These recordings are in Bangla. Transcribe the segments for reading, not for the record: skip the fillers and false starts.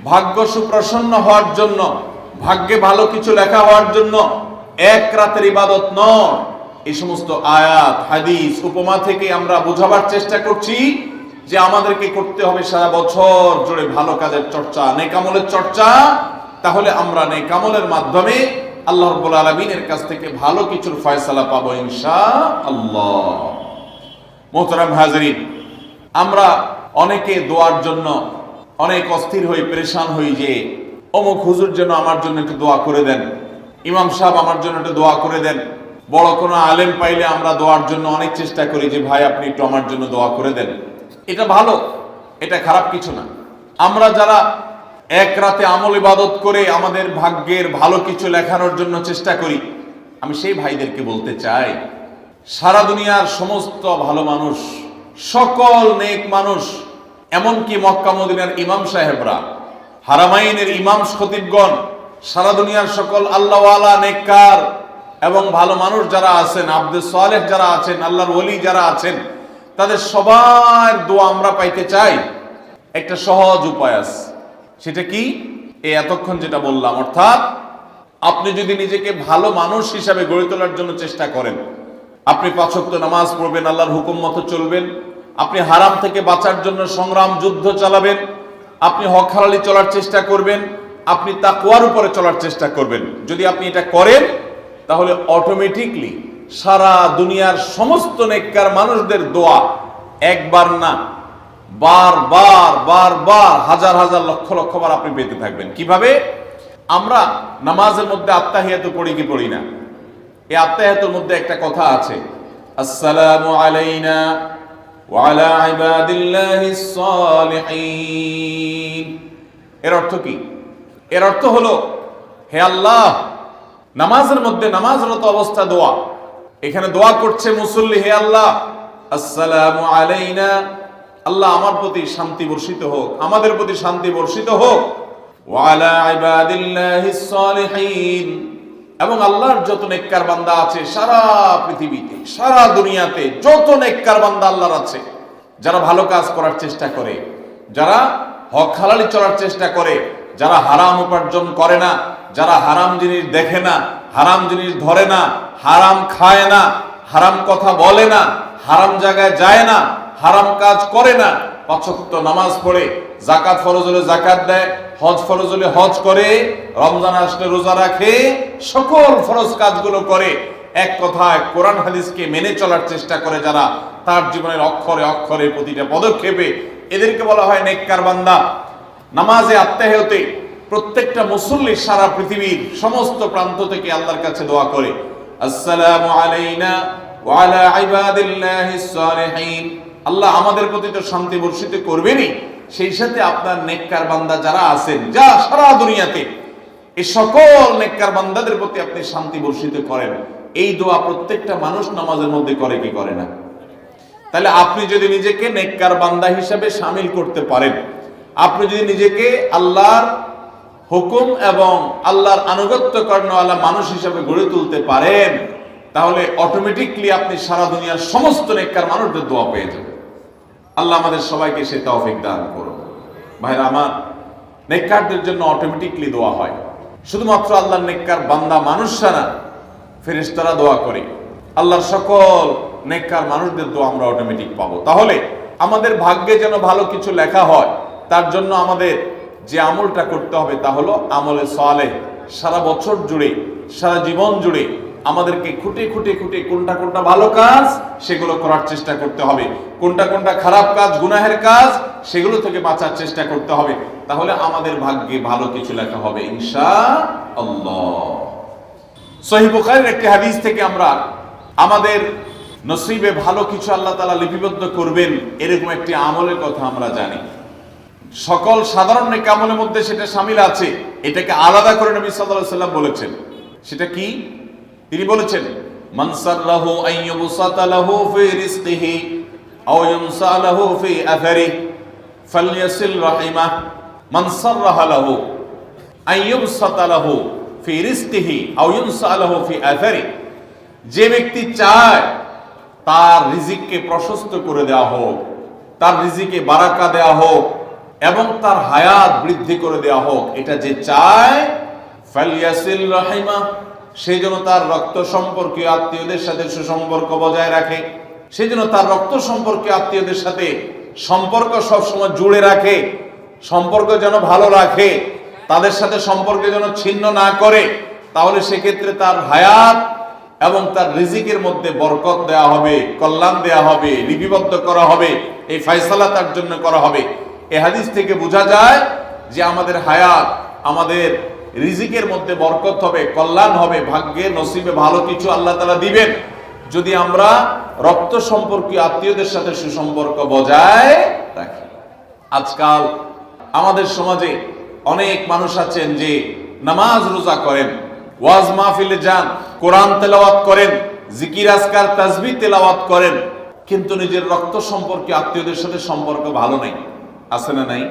ভাগ্য সুপ্রসন্ন হওয়ার জন্য, ভাগ্যে ভালো কিছু লেখা হওয়ার জন্য এক রাতের ইবাদত নয়। এই সমস্ত আয়াত, হাদিস, উপমা থেকে আমরা বোঝাবার চেষ্টা করছি যে আমাদেরকে করতে হবে সারা বছর জুড়ে ভালো কাজের চর্চা, নেক আমলের চর্চা। তাহলে আমরা নেক আমলের মাধ্যমে আল্লাহ রাব্বুল আলামিনের কাছ থেকে ভালো কিছুর ফয়সালা পাবো ইনশাআল্লাহ। মুহতারাম হাজিরিন, আমরা অনেকে দোয়ার জন্য অনেক অস্থির হই, পেরেশান হই যে অমুক হুজুর যেন আমার জন্য একটু দোয়া করে দেন, ইমাম সাহেব আমার জন্য একটু দোয়া করে দেন। বড় কোনো আলেম পাইলে আমরা দোয়ার জন্য অনেক চেষ্টা করি যে ভাই আপনি একটু আমার জন্য দোয়া করে দেন। এটা ভালো, এটা খারাপ কিছু না। আমরা যারা এক রাতে আমল ইবাদত করে আমাদের ভাগ্যের ভালো কিছু লেখানোর জন্য চেষ্টা করি, আমি সেই ভাইদেরকে বলতে চাই, সারা দুনিয়ার সমস্ত ভালো মানুষ, সকল নেক মানুষ, এমনকি মক্কা মদিনার ইমাম সাহেবরা, হারামাইনের ইমাম খতিবগণ, সারা দুনিয়ার সকল আল্লাহওয়ালা নেককার এবং ভালো মানুষ যারা আছেন, আব্দুল সালেহ যারা আছেন, আল্লাহর ওলি যারা আছেন, তাদের সবার দোয়া আমরা পাইতে চাই। একটা সহজ উপায় আছে, সেটা কি? এই এতক্ষণ যেটা বললাম, অর্থাৎ আপনি যদি নিজেকে ভালো মানুষ হিসাবে গড়ে তোলার জন্য চেষ্টা করেন, আপনি 5 ওয়াক্ত নামাজ পড়বেন, আল্লাহর হুকুম মতো চলবেন, আপনি হারাম থেকে বাঁচার জন্য সংগ্রাম যুদ্ধ চালাবেন, আপনি হক হালালি চলার চেষ্টা করবেন, আপনি তাকওয়ার উপরে চলার চেষ্টা করবেন। যদি আপনি এটা করেন তাহলে অটোমেটিকলি সারা দুনিয়ার সমস্ত নেককার মানুষদের দোয়া একবার না, বারবার বারবার, হাজার হাজার লক্ষ লক্ষ বার আপনি পেতে থাকবেন। কিভাবে? আমরা নামাজের মধ্যে আত্তাহিয়াতু পড়ি কি পড়ি না? এই আত্তাহিয়াতুর মধ্যে একটা কথা আছে, আসসালামু আলাইনা ওয়া আলা ইবাদিল্লাহিস সালিহিন। এর অর্থ কি? এর অর্থ হলো, হে আল্লাহ, নামাজের মধ্যে নামাজরত অবস্থা দোয়া, এখানে দোয়া করছে মুসল্লি, হে আল্লাহ, আসসালামু আলাইনা, আল্লাহ আমার প্রতি শান্তি বর্ষিত হোক, আমাদের প্রতি শান্তি বর্ষিত হোক, ওয়া আলা ইবাদিল্লাহিস সালিহিন, এবং আল্লাহর যত নেককার বান্দা আছে সারা পৃথিবীতে, সারা দুনিয়াতে যত নেককার বান্দা আল্লাহর আছে, যারা ভালো কাজ করার চেষ্টা করে, যারা হক হালালি চলার চেষ্টা করে, যারা হারাম উপার্জন করে না, যারা হারাম জিনিস দেখে না, হারাম জিনিস ধরে না, হারাম খায় না, হারাম কথা বলে না, হারাম জায়গায় যায় না, হারাম কাজ করে না, 5 ওয়াক্ত নামাজ পড়ে, যাকাত ফরজ হলে যাকাত দেয়, হজ ফরজ হলে হজ করে, রমজান আসলে রোজা রাখে, সকল ফরজ কাজগুলো করে, এক কথায় কোরআন হাদিসকে মেনে চলার চেষ্টা করে যারা, তার জীবনের অক্ষরে অক্ষরে প্রতিটা পদক্ষেপে, এদেরকে বলা হয় নেককার বান্দা। নামাজে আত্তাহিয়াতে প্রত্যেকটা মুসল্লি সারা পৃথিবীর সমস্ত প্রান্ত থেকে আল্লাহর কাছে দোয়া করে, আসসালামু আলাইনা ওয়া আলা ইবাদিল্লাহিস সালিহিন, আল্লাহ আমাদের প্রতি তো শান্তি বর্ষিত করবেনই, সেই সাথে আপনার নেককার বান্দা যারা আছেন, যা সারা দুনিয়াতে, এই সকল নেককার বান্দাদের প্রতি আপনি শান্তি বর্ষিত করেন। এই দোয়া প্রত্যেকটা মানুষ নামাজের মধ্যে করে কি করে না? তাহলে আপনি যদি নিজেকে নেককার বান্দা হিসেবে শামিল করতে পারেন, আপনি যদি নিজেকে আল্লাহর হুকুম এবং আল্লাহর আনুগত্য করানোওয়ালা মানুষ হিসেবে গড়ে তুলতে পারেন, তাহলে অটোমেটিকলি আপনি সারা দুনিয়ার সমস্ত নেককার মানুষদের দোয়া পেয়ে যাবেন। আল্লাহ আমাদের সবাইকে সে তৌফিক দান করুন। ভাইরা আমার, নেককারদের জন্য অটোমেটিকলি দোয়া হয়। শুধুমাত্র আল্লাহর নেককার বান্দা মানুষরা না, ফেরেশতারা দোয়া করে। আল্লাহর সকল নেককার মানুষদের দোয়া আমরা অটোমেটিক পাবো। তাহলে আমাদের ভাগ্যে যেন ভালো কিছু লেখা হয়, তার জন্য আমাদের যে আমলটা করতে হবে তা হলো আমলে সালেহ। সারা বছর জুড়ে, সারা জীবন জুড়ে আমাদেরকে খুঁটে খুঁটে খুঁটে কোনটা কোনটা ভালো কাজ সেগুলো করার চেষ্টা করতে হবে, কোনটা কোনটা খারাপ কাজ, গুনাহের কাজ, সেগুলো থেকে বাঁচার চেষ্টা করতে হবে। তাহলে আমাদের ভাগ্যে ভালো কিছু লেখা হবে ইনশাআল্লাহ। সহিহ বুখারীর একটি হাদিস থেকে আমরা আমাদের নসিবে ভালো কিছু আল্লাহ তাআলা লিপিবদ্ধ করবেন এরকম একটি আমলের কথা আমরা জানি। সকল সাধারণ নেক আমলের মধ্যে সেটা শামিল আছে, এটাকে আলাদা করে নবী সাল্লাল্লাহু আলাইহি ওয়াসাল্লাম বলেছেন। সেটা কি? তিনি বলেছেন, মান সাররাহু আন ইউবসাতা লাহু ফি রিজকিহি আও ইউনসা লাহু ফি আথারিহি ফালইয়াসিল রাহিমাহ। মান সাররাহা লাহু আন ইউবসাতা লাহু ফি রিজকিহি আও ইউনসা লাহু ফি আথারিহি, যে ব্যক্তি চায় তার রিজিককে প্রশস্ত করে দেওয়া হোক, তার রিজিকে বারাকা দেওয়া হোক, এবং তার হায়াত বৃদ্ধি করে দেওয়া হোক, এটা যে চায়, ফালিয়াসিল রাহিমা, সেই জন্য তার রক্ত সম্পর্কীয় আত্মীয়দের সাথে সুসম্পর্ক বজায় রাখে, সেই জন্য তার রক্ত সম্পর্কীয় আত্মীয়দের সাথে সম্পর্ক সবসময় জুড়ে রাখে, সম্পর্ক যেন ভালো রাখে, তাদের সাথে সম্পর্ক যেন ছিন্ন না করে। তাহলে সেক্ষেত্রে তার হায়াত এবং তার রিজিকের মধ্যে বরকত দেওয়া হবে, কল্যাণ দেওয়া হবে, লিপিবদ্ধ করা হবে, এই ফয়সালা তার জন্য করা হবে। এই হাদিস থেকে বোঝা যায় যে আমাদের হায়াত, আমাদের রিজিকের মধ্যে বরকত হবে, কল্যাণ হবে, ভাগ্যে নসিবে ভালো কিছু আল্লাহ তাআলা দিবেন যদি আমরা রক্ত সম্পর্কীয় আত্মীয়দের সাথে সুসম্পর্ক বজায় রাখি। আজকাল আমাদের সমাজে অনেক মানুষ আছেন যে নামাজ রোজা করেন, ওয়াজ মাহফিলে যান, কোরআন তেলাওয়াত করেন, জিকির আজকার তাসবিহ তেলাওয়াত করেন, কিন্তু নিজের রক্ত সম্পর্কীয় আত্মীয়দের সাথে সম্পর্ক ভালো নেই। আছে না নাই?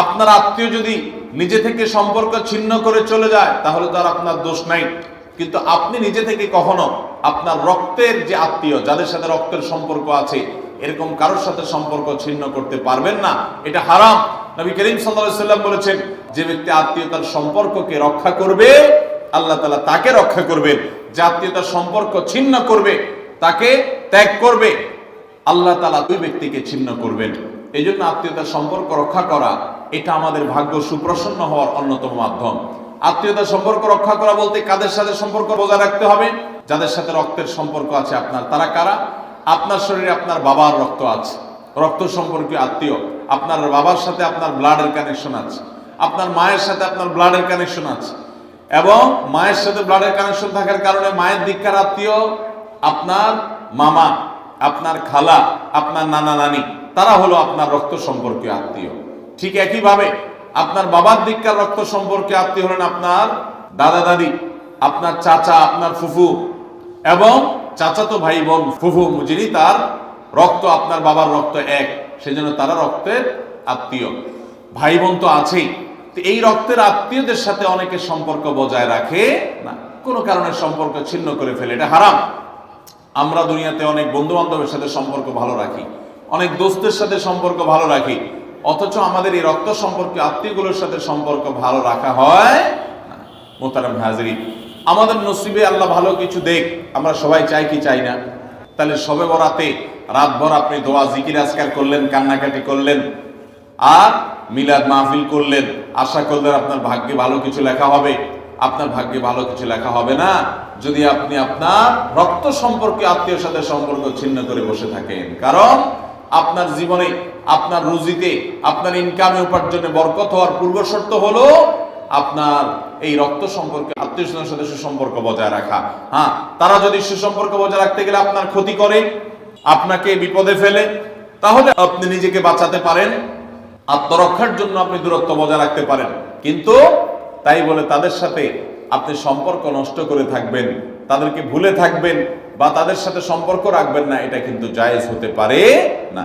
আপনার আত্মীয় যদি নিজে থেকে সম্পর্ক ছিন্ন করে চলে যায় তাহলে তো আর আপনার দোষ নাই, কিন্তু আপনি নিজে থেকে কখনো আপনার রক্তের যে আত্মীয়, যাদের সাথে রক্তের সম্পর্ক আছে, এরকম কারোর সাথে সম্পর্ক ছিন্ন করতে পারবেন না। এটা হারাম। নবী করিম সাল্লাল্লাহু আলাইহি ওয়াসাল্লাম বলেছেন, যে ব্যক্তি আত্মীয়তার সম্পর্ককে রক্ষা করবে আল্লাহ তাআলা তাকে রক্ষা করবেন, যে আত্মীয়তার সম্পর্ক ছিন্ন করবে, তাকে ত্যাগ করবে, আল্লাহ তাআলা ওই ব্যক্তিকে ছিন্ন করবেন। এই জন্য আত্মীয়তার সম্পর্ক রক্ষা করা এটা আমাদের ভাগ্য সুপ্রসন্ন হওয়ার অন্যতম মাধ্যম। আত্মীয়তার সম্পর্ক রক্ষা করা বলতে কাদের সাথে সম্পর্ক বজায় রাখতে হবে? যাদের সাথে রক্তের সম্পর্ক আছে আপনার। তারা কারা? আপনার শরীরে আপনার বাবার রক্ত আছে, রক্ত সম্পর্কীয় আত্মীয়। আপনার বাবার সাথে আপনার ব্লাডের কানেকশন আছে, আপনার মায়ের সাথে আপনার ব্লাডের কানেকশন আছে, এবং মায়ের সাথে ব্লাডের কানেকশন থাকার কারণে মায়ের দিককার আত্মীয় আপনার মামা, আপনার খালা, আপনার নানা নানি, তারা হলো আপনার রক্ত সম্পর্কীয় আত্মীয়। ঠিক একইভাবে আপনার বাবার দিককার রক্ত সম্পর্কীয় আত্মীয় হলেন আপনার দাদা দাদি, আপনার চাচা, আপনার ফুফু, এবং চাচাতো ভাই বোন, ফুফু, যিনি তার রক্ত আপনার বাবার রক্ত এক, সেজন্য তারা রক্তের আত্মীয়। ভাই বোন তো আছেই। এই রক্তের আত্মীয়দের সাথে অনেকে সম্পর্ক বজায় রাখে না, কোনো কারণে সম্পর্ক ছিন্ন করে ফেলে, এটা হারাম। আমরা দুনিয়াতে অনেক বন্ধু বান্ধবের সাথে সম্পর্ক ভালো রাখি, অনেক দোস্তের সাথে সম্পর্ক ভালো রাখি, অথচ আমাদের এই রক্ত সম্পর্কে আত্মীয়গুলোর সাথে সম্পর্ক ভালো রাখা হয় না। মোহতারাম হাজিরিন, আমাদের নসিবে আল্লাহ ভালো কিছু দেখ, আমরা সবাই চাই কি চাই না? তাহলে শবে বরাতে রাতভর আপনি দোয়া জিকির আজকার করলেন, কান্নাকাটি করলেন, আর মিলাদ মাহফিল করলেন, আশা করলেন আপনার ভাগ্যে ভালো কিছু লেখা হবে। আপনার ভাগ্যে ভালো কিছু লেখা হবে না যদি আপনি আপনার রক্ত সম্পর্কে আত্মীয়ের সাথে সম্পর্ক ছিন্ন করে বসে থাকেন। কারণ আপনার জীবনে, আপনার রুজিতে, আপনার ইনকামে, উপার্জনে বরকত হওয়ার পূর্ব শর্ত হলো আপনার এই রক্ত সম্পর্কে আত্মীয়স্বজনের সাথে সুসম্পর্ক বজায় রাখা। হ্যাঁ, তারা যদি সুসম্পর্ক বজায় রাখতে গেলে আপনার ক্ষতি করে, আপনাকে বিপদে ফেলে, তাহলে আপনি নিজেকে বাঁচাতে পারেন, আত্মরক্ষার জন্য আপনি দূরত্ব বজায় রাখতে পারেন। কিন্তু তাই বলে তাদের সাথে আপনি সম্পর্ক নষ্ট করে থাকবেন, তাদেরকে ভুলে থাকবেন, বা তাদের সাথে সম্পর্ক রাখবেন না, এটা কিন্তু জায়েজ হতে পারে না।